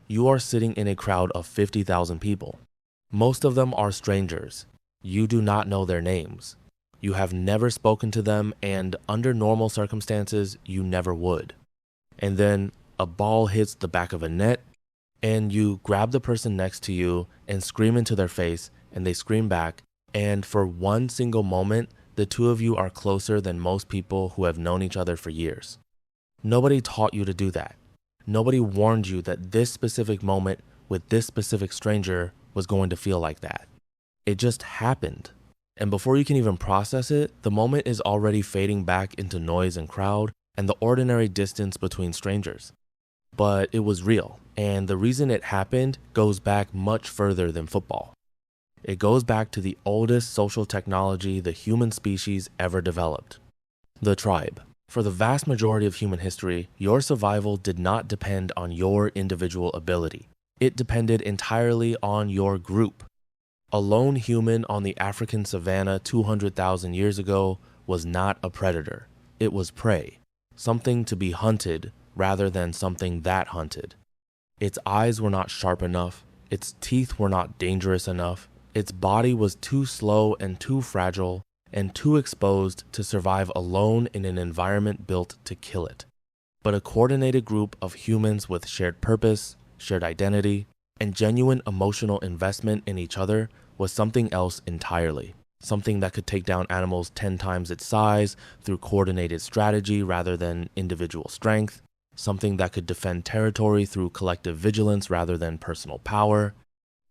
You are sitting in a crowd of 50,000 people. Most of them are strangers. You do not know their names. You have never spoken to them, and under normal circumstances, you never would. And then a ball hits the back of a net, and you grab the person next to you and scream into their face, and they scream back, and for one single moment, the two of you are closer than most people who have known each other for years. Nobody taught you to do that. Nobody warned you that this specific moment with this specific stranger was going to feel like that. It just happened. And before you can even process it, the moment is already fading back into noise and crowd and the ordinary distance between strangers. But it was real, and the reason it happened goes back much further than football. It goes back to the oldest social technology the human species ever developed, the tribe. For the vast majority of human history, your survival did not depend on your individual ability. It depended entirely on your group. A lone human on the African savanna 200,000 years ago was not a predator. It was prey, something to be hunted rather than something that hunted. Its eyes were not sharp enough. Its teeth were not dangerous enough. Its body was too slow and too fragile and too exposed to survive alone in an environment built to kill it. But a coordinated group of humans with shared purpose, shared identity, and genuine emotional investment in each other was something else entirely. Something that could take down animals 10 times its size through coordinated strategy rather than individual strength. Something that could defend territory through collective vigilance rather than personal power.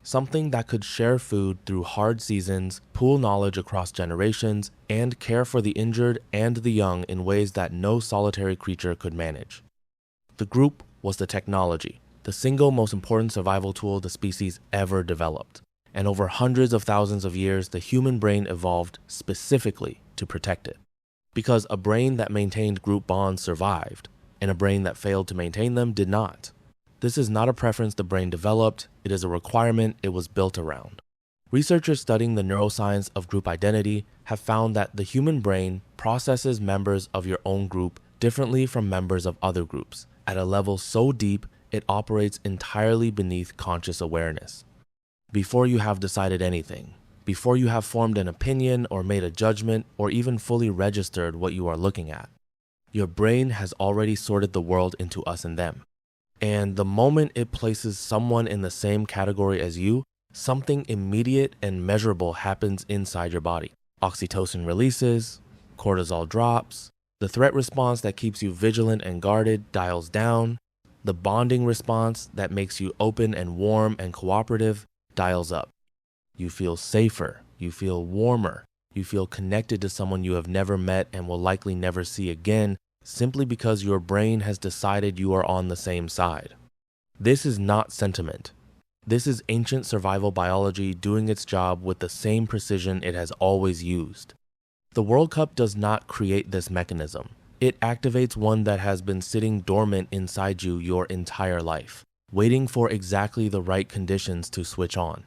Something that could share food through hard seasons, pool knowledge across generations, and care for the injured and the young in ways that no solitary creature could manage. The group was the technology, the single most important survival tool the species ever developed. And over hundreds of thousands of years, the human brain evolved specifically to protect it. Because a brain that maintained group bonds survived, and a brain that failed to maintain them did not. This is not a preference the brain developed, it is a requirement it was built around. Researchers studying the neuroscience of group identity have found that the human brain processes members of your own group differently from members of other groups, at a level so deep it operates entirely beneath conscious awareness. Before you have decided anything, before you have formed an opinion or made a judgment or even fully registered what you are looking at, your brain has already sorted the world into us and them. And the moment it places someone in the same category as you, something immediate and measurable happens inside your body. Oxytocin releases, cortisol drops, the threat response that keeps you vigilant and guarded dials down, the bonding response that makes you open and warm and cooperative dials up. You feel safer, you feel warmer, you feel connected to someone you have never met and will likely never see again, simply because your brain has decided you are on the same side. This is not sentiment. This is ancient survival biology doing its job with the same precision it has always used. The World Cup does not create this mechanism. It activates one that has been sitting dormant inside you your entire life, waiting for exactly the right conditions to switch on.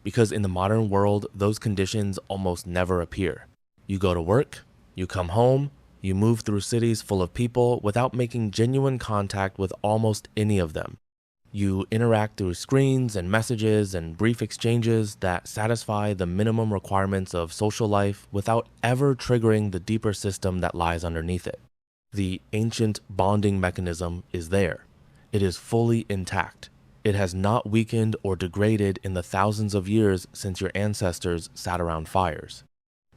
Because in the modern world, those conditions almost never appear. You go to work, you come home, you move through cities full of people without making genuine contact with almost any of them. You interact through screens and messages and brief exchanges that satisfy the minimum requirements of social life without ever triggering the deeper system that lies underneath it. The ancient bonding mechanism is there. It is fully intact. It has not weakened or degraded in the thousands of years since your ancestors sat around fires.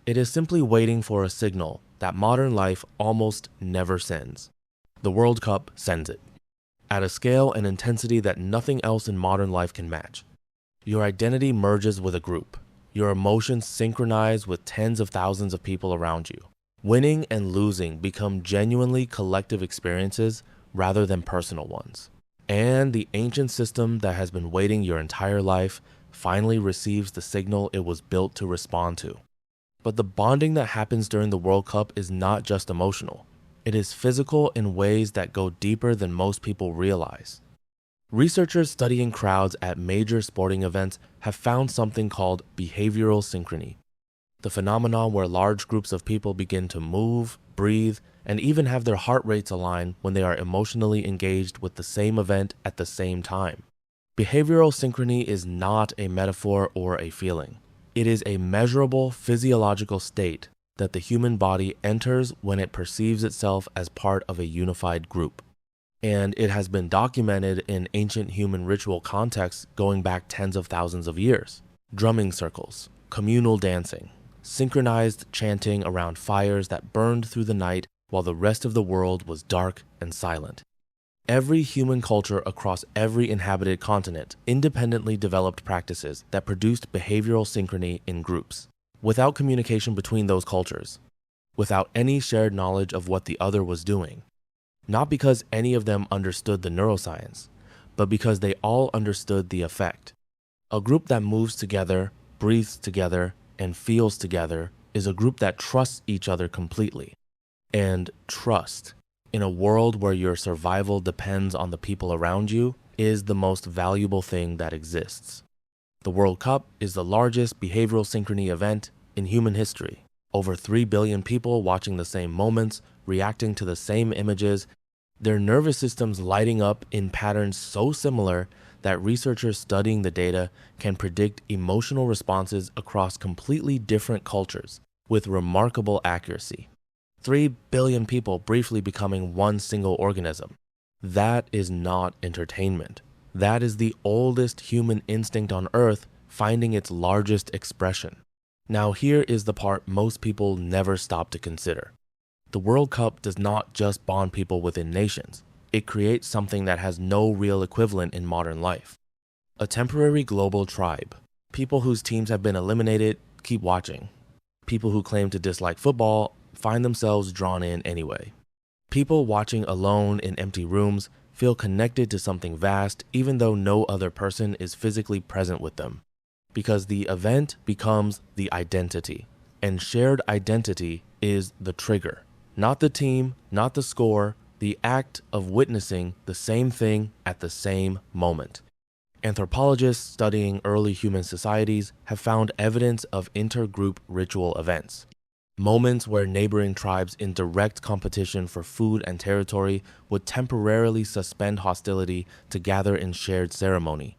It is simply waiting for a signal that modern life almost never sends. The World Cup sends it, at a scale and intensity that nothing else in modern life can match. Your identity merges with a group. Your emotions synchronize with tens of thousands of people around you. Winning and losing become genuinely collective experiences rather than personal ones. And the ancient system that has been waiting your entire life finally receives the signal it was built to respond to. But the bonding that happens during the World Cup is not just emotional. It is physical in ways that go deeper than most people realize. Researchers studying crowds at major sporting events have found something called behavioral synchrony, the phenomenon where large groups of people begin to move, breathe, and even have their heart rates align when they are emotionally engaged with the same event at the same time. Behavioral synchrony is not a metaphor or a feeling. It is a measurable physiological state that the human body enters when it perceives itself as part of a unified group. And it has been documented in ancient human ritual contexts going back tens of thousands of years. Drumming circles, communal dancing, synchronized chanting around fires that burned through the night while the rest of the world was dark and silent. Every human culture across every inhabited continent independently developed practices that produced behavioral synchrony in groups, without communication between those cultures, without any shared knowledge of what the other was doing. Not because any of them understood the neuroscience, but because they all understood the effect. A group that moves together, breathes together, and feels together is a group that trusts each other completely. And trust, in a world where your survival depends on the people around you, is the most valuable thing that exists. The World Cup is the largest behavioral synchrony event in human history. Over 3 billion people watching the same moments, reacting to the same images, their nervous systems lighting up in patterns so similar that researchers studying the data can predict emotional responses across completely different cultures with remarkable accuracy. 3 billion people briefly becoming one single organism. That is not entertainment. That is the oldest human instinct on Earth finding its largest expression. Now here is the part most people never stop to consider. The World Cup does not just bond people within nations. It creates something that has no real equivalent in modern life. A temporary global tribe. People whose teams have been eliminated keep watching. People who claim to dislike football find themselves drawn in anyway. People watching alone in empty rooms feel connected to something vast even though no other person is physically present with them. Because the event becomes the identity, and shared identity is the trigger. Not the team, not the score, the act of witnessing the same thing at the same moment. Anthropologists studying early human societies have found evidence of intergroup ritual events. Moments where neighboring tribes in direct competition for food and territory would temporarily suspend hostility to gather in shared ceremony.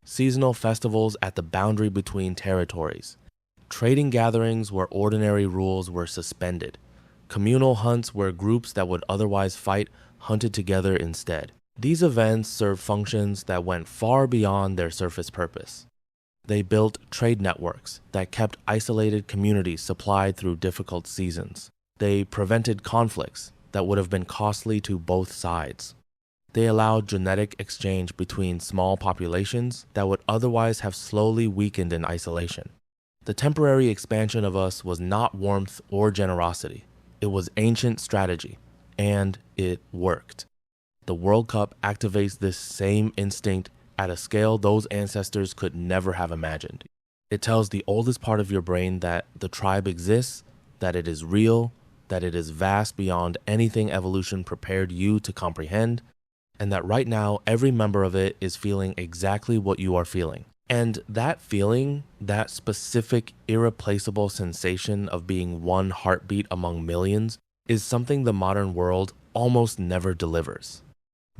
Seasonal festivals at the boundary between territories. Trading gatherings where ordinary rules were suspended. Communal hunts where groups that would otherwise fight hunted together instead. These events served functions that went far beyond their surface purpose. They built trade networks that kept isolated communities supplied through difficult seasons. They prevented conflicts that would have been costly to both sides. They allowed genetic exchange between small populations that would otherwise have slowly weakened in isolation. The temporary expansion of us was not warmth or generosity. It was ancient strategy, and it worked. The World Cup activates this same instinct at a scale those ancestors could never have imagined. It tells the oldest part of your brain that the tribe exists, that it is real, that it is vast beyond anything evolution prepared you to comprehend, and that right now every member of it is feeling exactly what you are feeling. And that feeling, that specific irreplaceable sensation of being one heartbeat among millions, is something the modern world almost never delivers.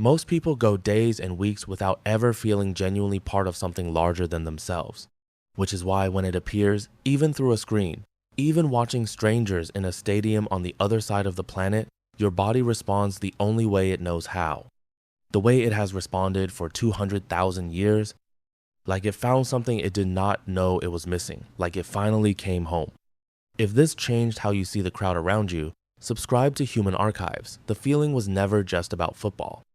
Most people go days and weeks without ever feeling genuinely part of something larger than themselves, which is why when it appears, even through a screen, even watching strangers in a stadium on the other side of the planet, your body responds the only way it knows how. The way it has responded for 200,000 years, like it found something it did not know it was missing, like it finally came home. If this changed how you see the crowd around you, subscribe to Human Archives. The feeling was never just about football.